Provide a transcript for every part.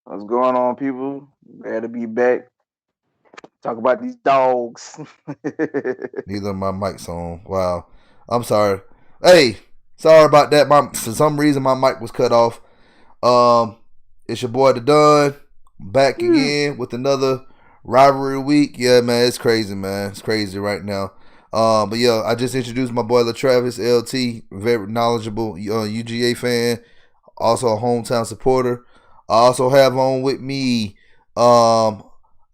What's going on, people? Glad to be back. Talk about these dogs. Neither of my mics on. Wow. I'm sorry. Hey, sorry about that. For some reason my mic was cut off. Um, it's your boy the Don back again with another rivalry week. Yeah, man, it's crazy, man. It's crazy right now. But yeah, I just introduced my boy LaTravis LT, very knowledgeable UGA fan, also a hometown supporter. I also have on with me a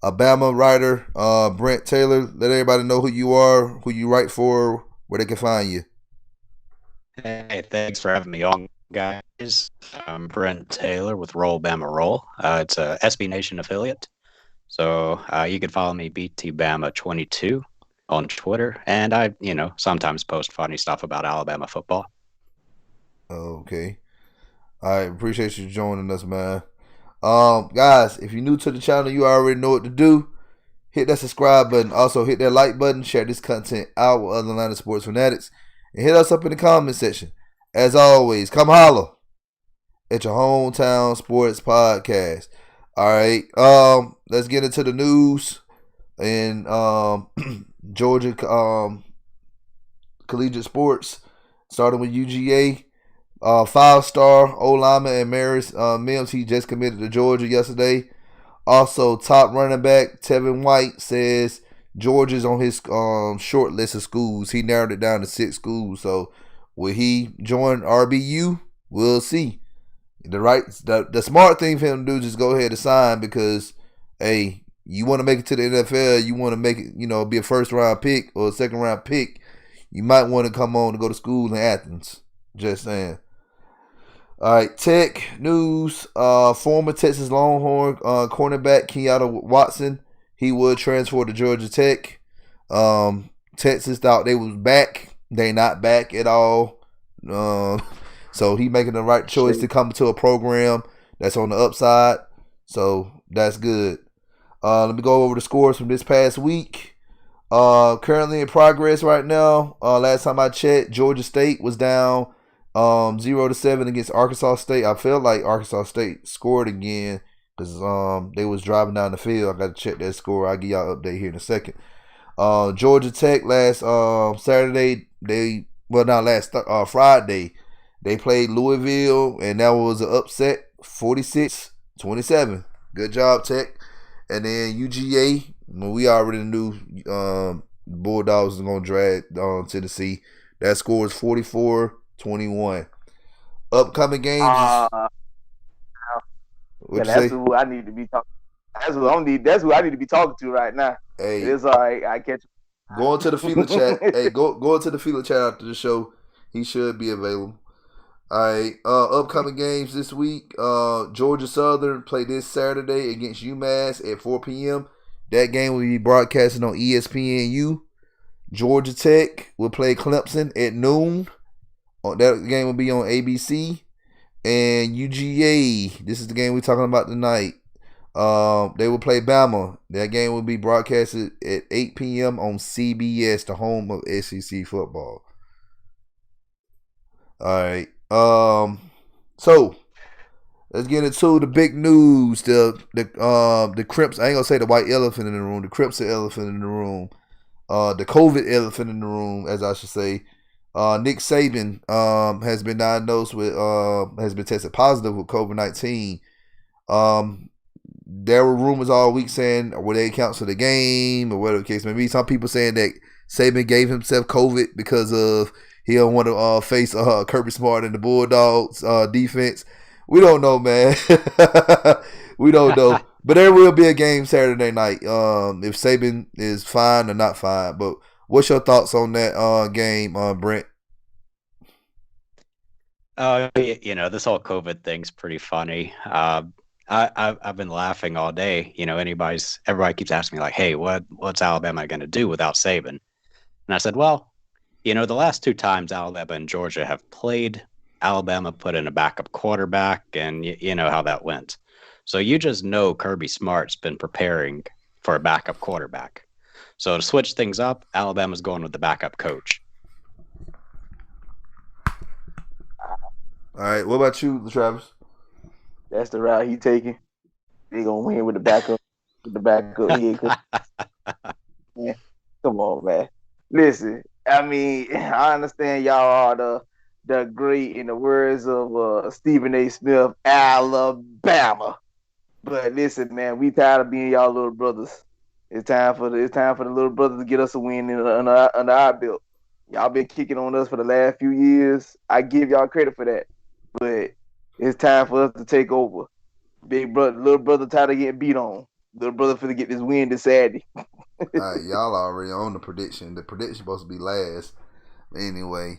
Bama writer, Brent Taylor. Let everybody know who you are, who you write for, where they can find you. Hey, thanks for having me on, guys. I'm Brent Taylor with Roll Bama Roll. It's a SB Nation affiliate. So you can follow me, BT Bama 22 on Twitter. And I, sometimes post funny stuff about Alabama football. Okay. I appreciate you joining us, man. Guys, if you're new to the channel, you already know what to do. Hit that subscribe button. Also, hit that like button. Share this content out with other line of sports fanatics. And hit us up in the comment section. As always, come holla at your hometown sports podcast. All right. Let's get into the news and Georgia collegiate sports, starting with UGA. 5-star O lineman and Maris Mims, he just committed to Georgia yesterday. Also, top running back Tevin White says Georgia's on his short list of schools. He narrowed it down to 6 schools. So will he join RBU? We'll see. The smart thing for him to do is just go ahead and sign, because hey, you want to make it to the NFL, you want to make it, be a first round pick or a second round pick, you might want to come on to go to school in Athens. Just saying. All right, Tech news. Former Texas Longhorn cornerback Kenyatta Watson, he would transfer to Georgia Tech. Texas thought they was back. They not back at all. So he making the right choice to come to a program that's on the upside. So that's good. Let me go over the scores from this past week. Currently in progress right now. Last time I checked, Georgia State was down 0-7 against Arkansas State. I felt like Arkansas State scored again because they was driving down the field. I got to check that score. I'll give y'all an update here in a second. Georgia Tech last Saturday, Friday, they played Louisville, and that was an upset, 46-27. Good job, Tech. And then UGA, we already knew Bulldogs was going to drag Tennessee. That score is 44-21. Upcoming games. That's who I need to be talking. That's who I need to be talking to right now. Hey, it's all right. I catch. Go into the FILA chat. Hey, go into the FILA chat after the show. He should be available. All right. Upcoming games this week. Georgia Southern play this Saturday against UMass at 4 p.m. That game will be broadcasted on ESPNU. Georgia Tech will play Clemson at noon. That game will be on ABC. And UGA, this is the game we're talking about tonight. They will play Bama. That game will be broadcasted at 8 p.m. on CBS, the home of SEC football. All right. So let's get into the big news. The Crips. I ain't gonna say the white elephant in the room. The Crips are elephant in the room. The COVID elephant in the room, as I should say. Nick Saban has been diagnosed with has been tested positive with COVID-19. There were rumors all week saying would they cancel the game or whatever the case may be. Some people saying that Saban gave himself COVID because of he don't want to face Kirby Smart and the Bulldogs defense. We don't know, man. We don't know. But there will be a game Saturday night. If Saban is fine or not fine. But what's your thoughts on that game, Brent? This whole COVID thing's pretty funny. I've been laughing all day. Everybody keeps asking me like, "Hey, what's Alabama going to do without Saban?" And I said, "Well, the last 2 times Alabama and Georgia have played, Alabama put in a backup quarterback, and you know how that went. So you just know Kirby Smart's been preparing for a backup quarterback. So to switch things up, Alabama's going with the backup coach." All right, what about you, Travis? That's the route he taking. They gonna win with the backup here. Man, come on, man. Listen, I mean, I understand y'all are the great, in the words of Stephen A. Smith, Alabama. But listen, man, we tired of being y'all little brothers. It's time for the little brothers to get us a win under our belt. Y'all been kicking on us for the last few years. I give y'all credit for that, but it's time for us to take over. Big brother, little brother, tired of getting beat on. Little brother finna get this win this Saturday. All right, y'all already on the prediction. The prediction supposed to be last. Anyway,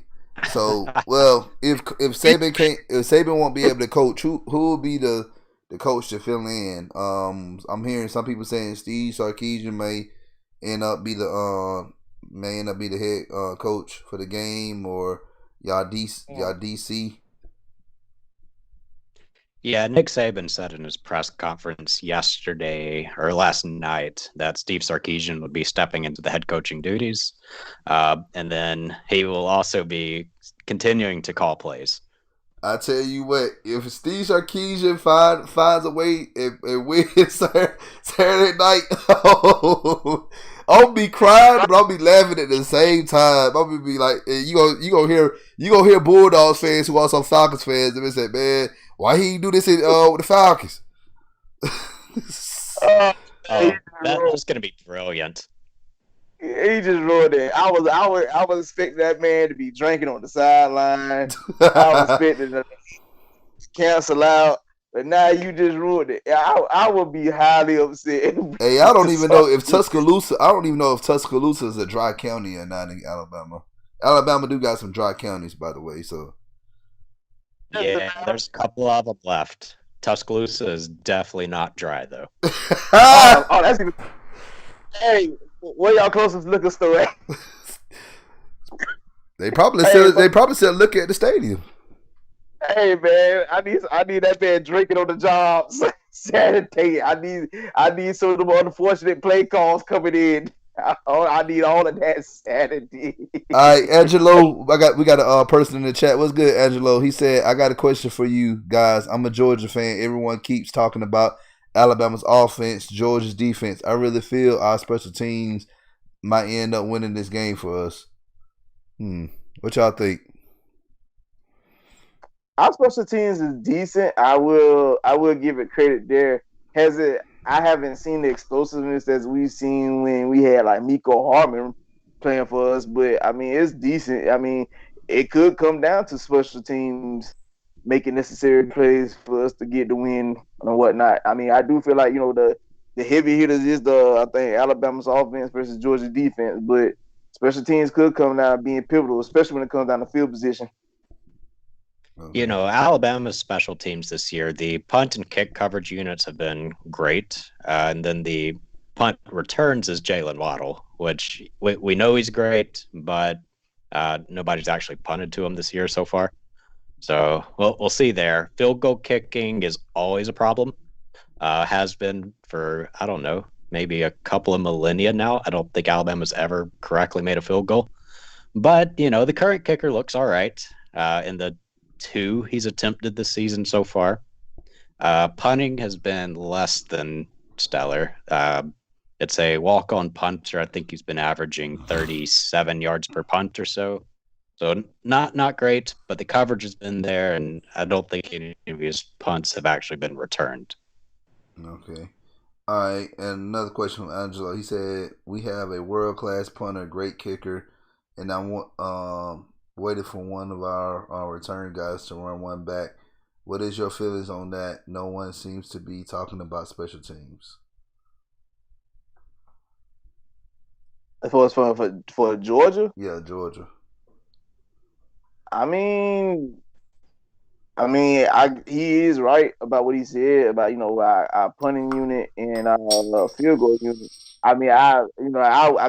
so well, if Saban won't be able to coach, who will be the coach to fill in? I'm hearing some people saying Steve Sarkisian may end up be the head coach for the game, or y'all DC. Yeah, Nick Saban said in his press conference yesterday or last night that Steve Sarkisian would be stepping into the head coaching duties. And then he will also be continuing to call plays. I tell you what, if Steve Sarkisian finds a way and wins Saturday night, I'll be crying, but I'll be laughing at the same time. I'll be like, you gonna hear Bulldogs fans who are also Falcons fans, and they say, man, why he do this with the Falcons? That's gonna be brilliant. He just ruined it. I was expecting that man to be drinking on the sideline. I was expecting to cancel out, but now you just ruined it. I would be highly upset. Hey, I don't even know if Tuscaloosa. I don't even know if Tuscaloosa is a dry county or not in Alabama. Alabama do got some dry counties, by the way. So yeah, there's a couple of them left. Tuscaloosa is definitely not dry though. That's even. Hey, where y'all closest liquor store at? They probably sell liquor at the stadium. Hey man, I need that man drinking on the job Saturday. I need some of them unfortunate play calls coming in. I need all of that Saturday. All right, Angelo, we got a person in the chat. What's good, Angelo? He said, I got a question for you guys. I'm a Georgia fan. Everyone keeps talking about Alabama's offense, Georgia's defense. I really feel our special teams might end up winning this game for us. What y'all think? Our special teams is decent. I will give it credit there. I haven't seen the explosiveness as we've seen when we had like Miko Harmon playing for us, but I mean it's decent. I mean it could come down to special teams making necessary plays for us to get the win and whatnot. I mean I do feel like the heavy hitters is I think Alabama's offense versus Georgia's defense, but special teams could come down being pivotal, especially when it comes down to field position. You know, Alabama's special teams this year, the punt and kick coverage units have been great. And then the punt returns is Jalen Waddle, which we know he's great, but nobody's actually punted to him this year so far. So we'll see there. Field goal kicking is always a problem. Has been for, I don't know, maybe a couple of millennia now. I don't think Alabama's ever correctly made a field goal. But, you know, the current kicker looks all right in the 2 he's attempted this season so far. Punting has been less than stellar. It's a walk-on punter. I think he's been averaging 37 yards per punt or so. So not great, but the coverage has been there, and I don't think any of his punts have actually been returned. Okay. All right, and another question from Angelo. He said, we have a world-class punter, great kicker, and I want waited for one of our return guys to run one back. What is your feelings on that? No one seems to be talking about special teams. For Georgia? Yeah, Georgia. I mean, he is right about what he said about our punting unit and our field goal unit. I mean, I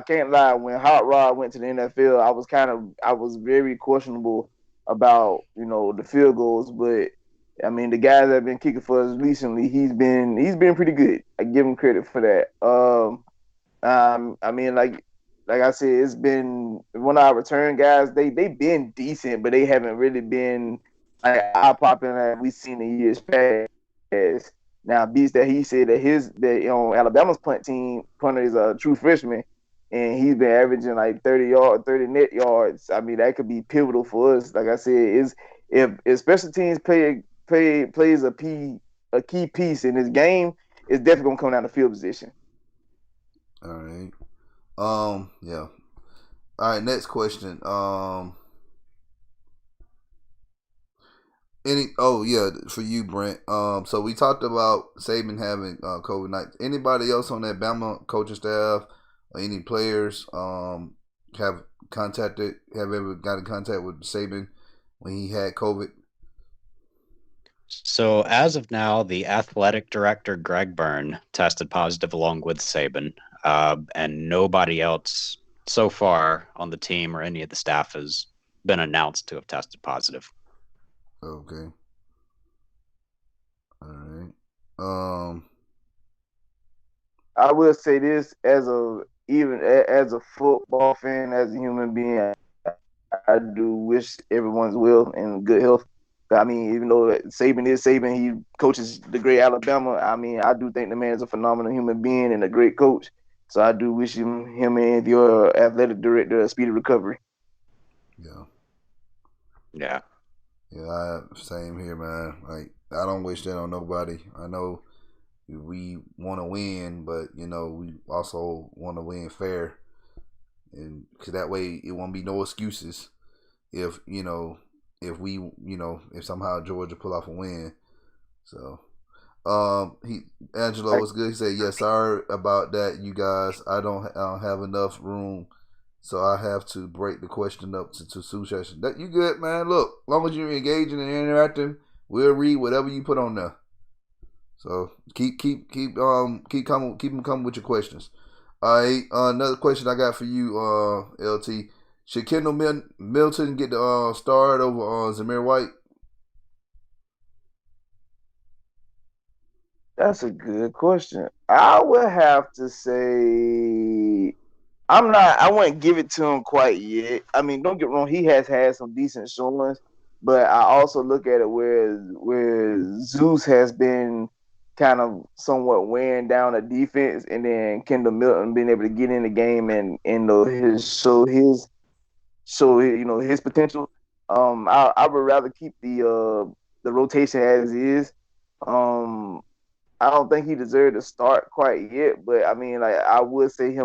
can't lie. When Hot Rod went to the NFL, I was very questionable about the field goals, but I mean the guys that have been kicking for us recently, he's been pretty good. I give him credit for that. I mean, like I said, it's been one of our return guys. They've been decent, but they haven't really been like eye popping like we've seen in years past. Now, beats that he said that Alabama's punter is a true freshman, and he's been averaging like 30 net yards. I mean, that could be pivotal for us. Like I said, is if special teams plays a key piece in this game, it's definitely gonna come down to field position. All right. Yeah. All right. Next question. Oh yeah, for you, Brent. So we talked about Saban having COVID-19. Anybody else on that Bama coaching staff or any players have ever got in contact with Saban when he had COVID? So as of now, the athletic director Greg Byrne tested positive along with Saban, and nobody else so far on the team or any of the staff has been announced to have tested positive. Okay. All right. Um. I will say this as a football fan, as a human being, I do wish everyone's well and good health. I mean, even though Saban is Saban, he coaches the great Alabama. I mean, I do think the man is a phenomenal human being and a great coach. So I do wish him and your athletic director a speedy recovery. Yeah. Yeah. Yeah. Same here, man. Like I don't wish that on nobody. I know we want to win, but we also want to win fair, and because that way it won't be no excuses if if somehow Georgia pull off a win. So Angelo was good. He said, "Yes, sorry about that, you guys. I don't have enough room, so I have to break the question up to two sessions." That you good, man? Look, as long as you're engaging and interacting, we'll read whatever you put on there. So keep them coming with your questions. All right, another question I got for you, LT. Should Kendall Milton get the start over Zamir White? That's a good question. I would have to say I wouldn't give it to him quite yet. I mean, don't get wrong, he has had some decent showings, but I also look at it where Zeus has been kind of somewhat wearing down the defense, and then Kendall Milton being able to get in the game and his potential. I would rather keep the rotation as is. Um, I don't think he deserved to start quite yet, but I mean, like I would say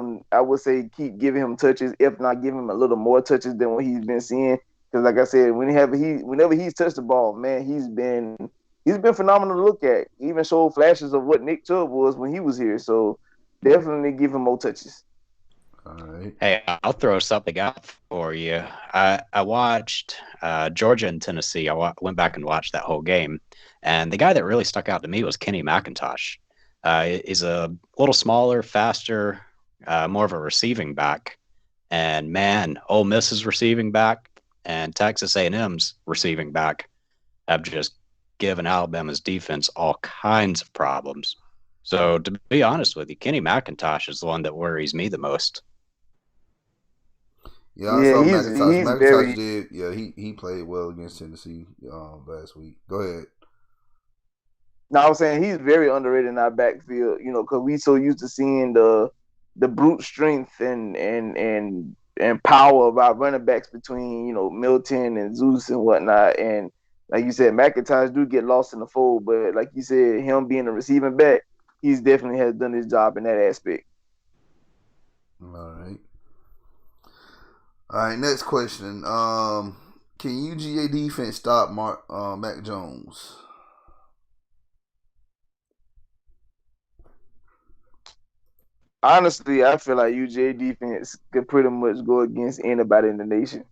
keep giving him touches, if not give him a little more touches than what he's been seeing. Because like I said, whenever he's touched the ball, man, he's been phenomenal to look at. Even showed flashes of what Nick Chubb was when he was here. So definitely give him more touches. All right. Hey, I'll throw something out for you. I watched Georgia and Tennessee. Went back and watched that whole game, and the guy that really stuck out to me was Kenny McIntosh. He's a little smaller, faster, more of a receiving back. And man, Ole Miss's receiving back and Texas A&M's receiving back have just given Alabama's defense all kinds of problems. So to be honest with you, Kenny McIntosh is the one that worries me the most. Yeah, I Yeah, saw McIntosh. he's McIntosh very. did. Yeah, he played well against Tennessee last week. Go ahead. No, I'm saying he's very underrated in our backfield. Because we so used to seeing the brute strength and power of our running backs between Milton and Zeus and whatnot. And like you said, McIntosh do get lost in the fold, but like you said, him being a receiving back, he's definitely has done his job in that aspect. All right. All right. Next question. Can UGA defense stop Mac Jones? Honestly, I feel like UGA defense could pretty much go against anybody in the nation.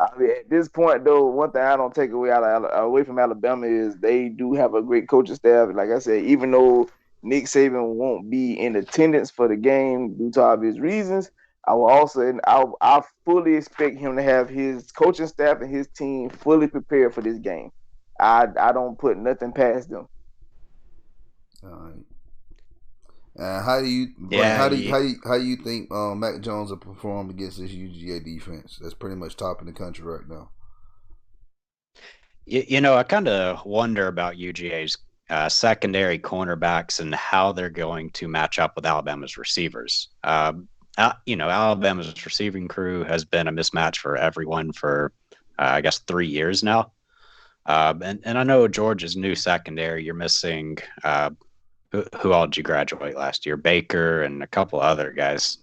I mean, at this point, though, one thing I don't take away from Alabama is they do have a great coaching staff. Like I said, even though Nick Saban won't be in attendance for the game due to obvious reasons, I will also and I fully expect him to have his coaching staff and his team fully prepared for this game. I don't put nothing past them. All right. How do you, Brent? Yeah, How you think Mac Jones will perform against this UGA defense? That's pretty much top in the country right now. I kind of wonder about UGA's secondary cornerbacks and how they're going to match up with Alabama's receivers. Alabama's receiving crew has been a mismatch for everyone for, I guess, 3 years now. And I know Georgia's new secondary, you're missing who all did you graduate last year? Baker and a couple other guys.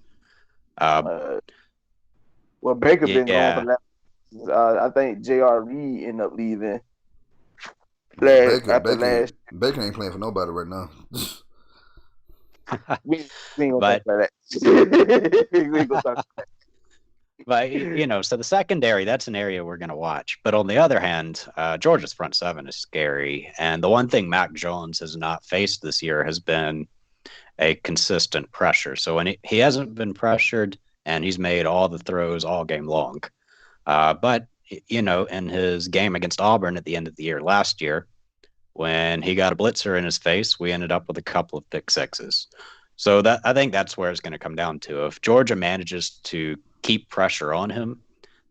Well, Baker been gone for Yeah, last. I think J.R. Reed ended up leaving Yeah, Baker, after Baker, last. Baker ain't playing for nobody right now. We ain't gonna talk but about that. We ain't gonna talk. so the secondary, that's an area we're going to watch. But on the other hand, Georgia's front seven is scary. And the one thing Mac Jones has not faced this year has been a consistent pressure. So when he hasn't been pressured, and he's made all the throws all game long. But in his game against Auburn at the end of the year last year, when he got a blitzer in his face, we ended up with a couple of pick sixes. So that I think that's where it's going to come down to. If Georgia manages to keep pressure on him,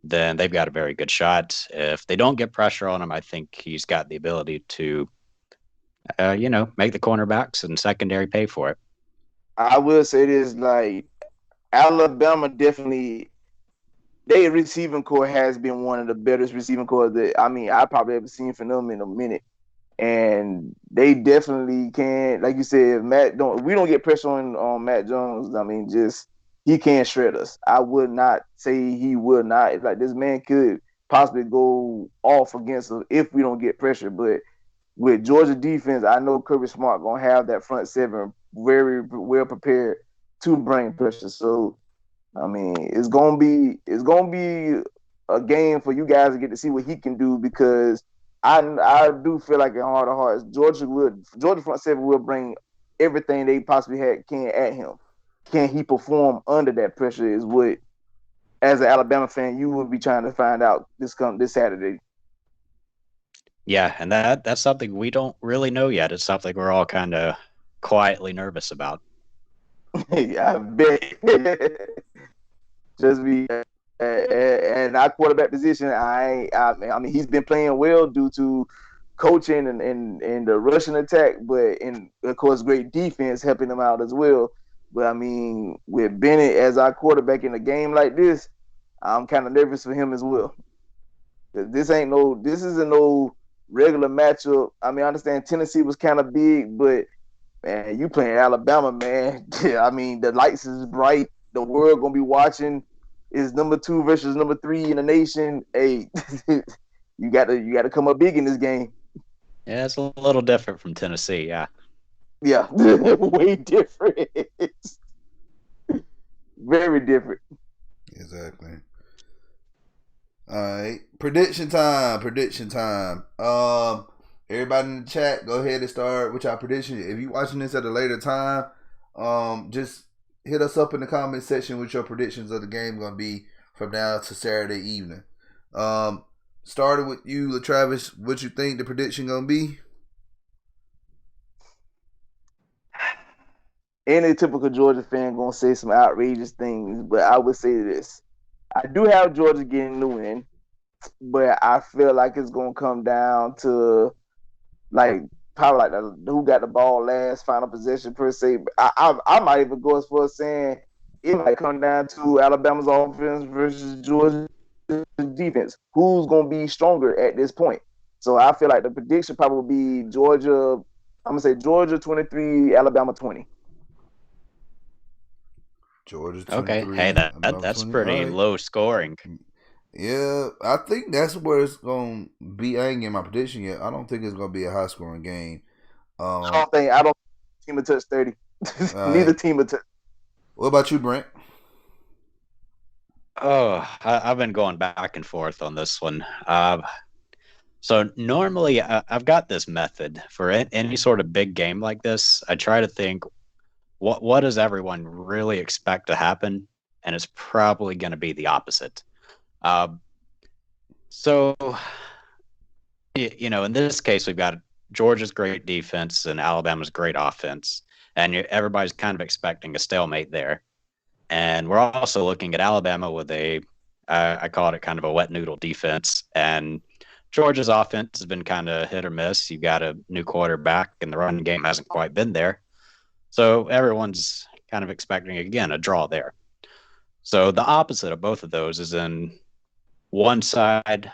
then they've got a very good shot. If they don't get pressure on him, I think he's got the ability to, make the cornerbacks and secondary pay for it. I will say this: like Alabama, definitely, their receiving core has been one of the better receiving cores that I probably ever seen from them in a minute. And they definitely can, like you said, we don't get pressure on Matt Jones. Just he can't shred us. I would not say he would not. It's like this man could possibly go off against us if we don't get pressure. But with Georgia defense, I know Kirby Smart gonna have that front seven very well prepared to bring pressure. So it's gonna be a game for you guys to get to see what he can do, because I do feel like in heart of hearts, Georgia front seven will bring everything they possibly can at him. Can he perform under that pressure? Is what, as an Alabama fan, you will be trying to find out this Saturday. Yeah, and that's something we don't really know yet. It's something we're all kind of quietly nervous about. I bet. Just be and our quarterback position. He's been playing well due to coaching and the rushing attack, but and of course great defense helping them out as well. But with Bennett as our quarterback in a game like this, I'm kind of nervous for him as well. This isn't no regular matchup. I understand Tennessee was kind of big, but man, you playing Alabama, man. The lights is bright. The world gonna be watching. Is number 2 versus number 3 in the nation. Hey, you gotta come up big in this game. Yeah, it's a little different from Tennessee. Yeah. Yeah, way different. Very different. Exactly. All right, prediction time. Everybody in the chat, go ahead and start with your prediction. If you're watching this at a later time, just hit us up in the comment section with your predictions of the game going to be from now to Saturday evening. Starting with you, LaTravis, what you think the prediction going to be? Any typical Georgia fan gonna say some outrageous things, but I would say this: I do have Georgia getting the win, but I feel like it's gonna come down to like probably like who got the ball last, final possession per se. I might even go as far as saying it might come down to Alabama's offense versus Georgia's defense. Who's gonna be stronger at this point? So I feel like the prediction probably be Georgia. I'm gonna say Georgia 23, Alabama 20. Georgia 23. Okay. Hey, that's 20. pretty low scoring. Yeah, I think that's where it's going to be. I ain't getting my prediction yet. I don't think it's going to be a high scoring game. I don't team will touch 30. Neither team will touch. What about you, Brent? Oh, I've been going back and forth on this one. So normally I've got this method for any sort of big game like this. I try to think, what does everyone really expect to happen? And it's probably going to be the opposite. So, in this case, we've got Georgia's great defense and Alabama's great offense. And everybody's kind of expecting a stalemate there. And we're also looking at Alabama with I call it kind of a wet noodle defense. And Georgia's offense has been kind of hit or miss. You got a new quarterback, and the running game hasn't quite been there. So everyone's kind of expecting, again, a draw there. So the opposite of both of those is in one side.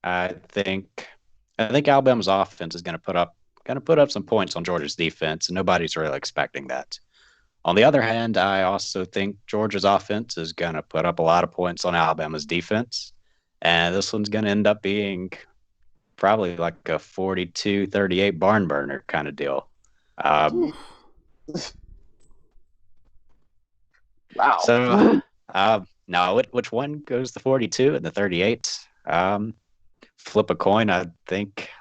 I think Alabama's offense is going to put up some points on Georgia's defense, and nobody's really expecting that. On the other hand, I also think Georgia's offense is going to put up a lot of points on Alabama's defense, and this one's going to end up being probably like a 42-38 barn burner kind of deal. Wow. So now which one goes the 42 and the 38? Flip a coin. I think.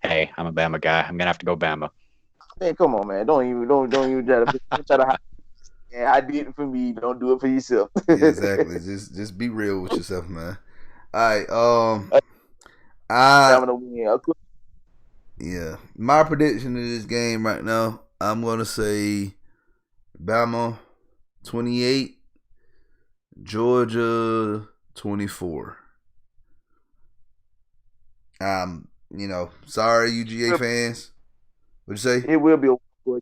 Hey, I'm a Bama guy. I'm gonna have to go Bama. Man, come on, man. Don't even try to I did it for me. Don't do it for yourself. Yeah, exactly. Just be real with yourself, man. All right. Yeah. My prediction in this game right now, I'm gonna say Bama 28, Georgia 24. Sorry UGA fans. What'd you say? It will be I'm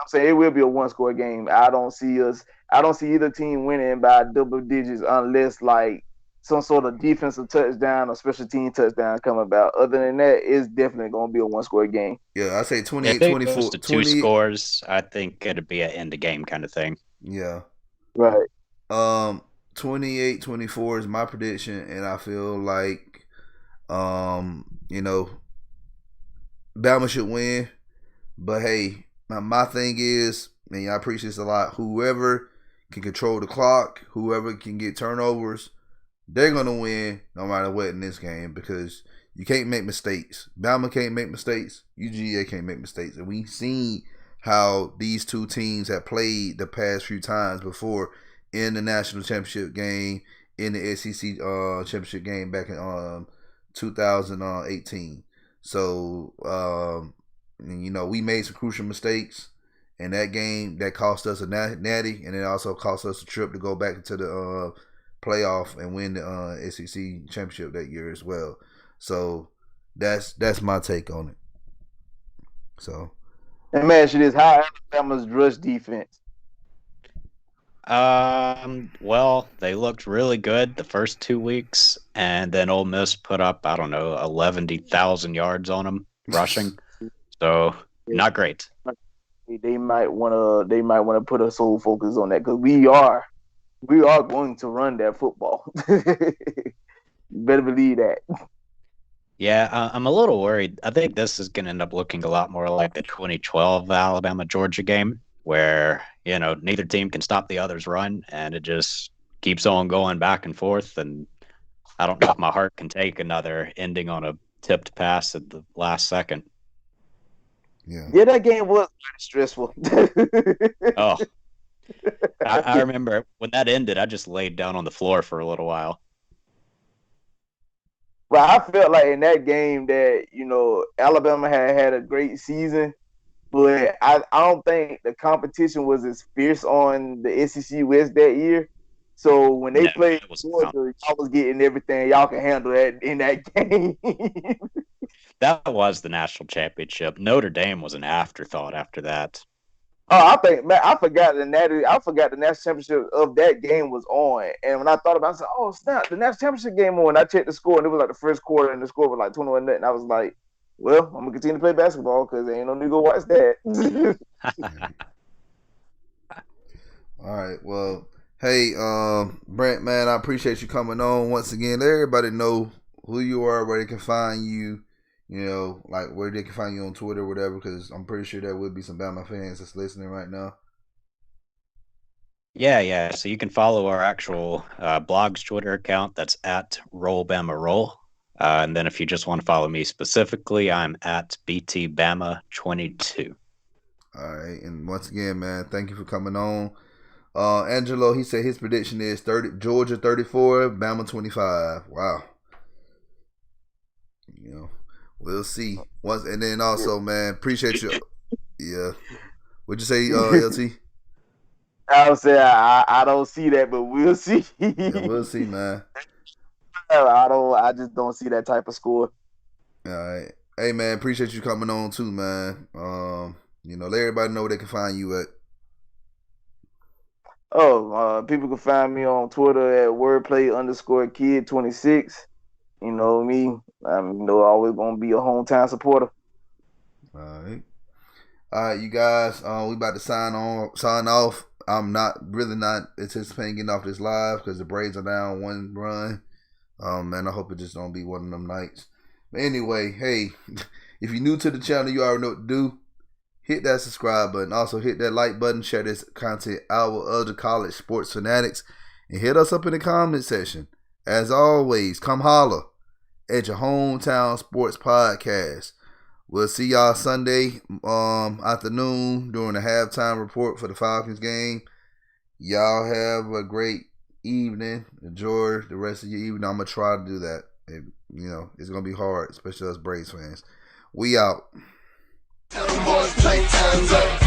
saying it will be a one-score game. I don't see either team winning by double digits unless like some sort of defensive touchdown or special team touchdown come about. Other than that, it's definitely going to be a one-score game. Yeah, I say 28-24. If it goes to 2 scores, I think it'd be an end of game kind of thing. Yeah. Right. 28-24 is my prediction, and I feel like, Bama should win. But hey, my thing is, and I preach this a lot, whoever can control the clock, whoever can get turnovers, they're going to win no matter what in this game, because you can't make mistakes. Bama can't make mistakes. UGA can't make mistakes. And we've seen how these two teams have played the past few times before in the national championship game, in the SEC championship game back in 2018. So, we made some crucial mistakes in that game that cost us a natty, and it also cost us a trip to go back into the playoff and win the SEC championship that year as well. So that's my take on it. So, and man, ask you this: how Alabama's rush defense? Well, they looked really good the first 2 weeks, and then Ole Miss put up 11,000 yards on them rushing. So not great. They might want to put a sole focus on that, because we are going to run that football. You better believe that. Yeah, I'm a little worried. I think this is going to end up looking a lot more like the 2012 Alabama-Georgia game, where, neither team can stop the other's run, and it just keeps on going back and forth. And I don't know if my heart can take another ending on a tipped pass at the last second. Yeah, that game was pretty stressful. Oh, I remember when that ended, I just laid down on the floor for a little while. Well, I felt like in that game that, Alabama had a great season, but I don't think the competition was as fierce on the SEC West that year. So when they played Georgia, y'all was getting everything y'all can handle that in that game. That was the national championship. Notre Dame was an afterthought after that. Oh, I forgot the national championship of that game was on. And when I thought about it, I said, oh, snap, the national championship game on. I checked the score, and it was like the first quarter, and the score was like 21-0. I was like, well, I'm going to continue to play basketball because ain't no nigga watch that. All right. Well, hey, Brent, man, I appreciate you coming on once again. Let everybody know who you are, where they can find you. Like where they can find you on Twitter or whatever, because I'm pretty sure there would be some Bama fans that's listening right now. Yeah. So you can follow our actual blog's Twitter account. That's at RollBamaRoll. And then if you just want to follow me specifically, I'm at BTBama22. All right. And once again, man, thank you for coming on. Angelo, he said his prediction is Georgia 34, Bama 25. Wow. We'll see. And then also, man, appreciate you. Yeah. What'd you say, LT? I would say I don't see that, but we'll see. Yeah, we'll see, man. I just don't see that type of score. All right. Hey man, appreciate you coming on too, man. Let everybody know where they can find you at. People can find me on Twitter at wordplay_kid26. You know me. I'm always gonna be a hometown supporter. All right, you guys. We about to sign off. I'm not anticipating getting off this live because the Braves are down 1 run. And I hope it just don't be one of them nights. But anyway, hey, if you're new to the channel, you already know what to do. Hit that subscribe button. Also hit that like button. Share this content out with other college sports fanatics. And hit us up in the comment section. As always, come holla at your hometown sports podcast. We'll see y'all Sunday afternoon during the halftime report for the Falcons game. Y'all have a great evening. Enjoy the rest of your evening. I'm going to try to do that. It's going to be hard, especially us Braves fans. We out. Tell them boys play time's up.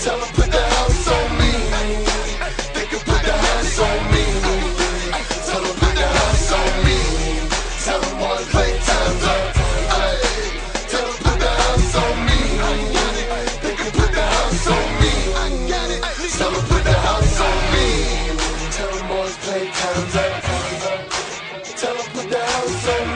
Tell them put the house on me. They can put the house on me. Tell them put the house on me. Tell them boys play time's up. Tell them put the house on me. They can put the house on me. Tell them put the house on me. Tell them boys play time's up. Tell them put the house on me.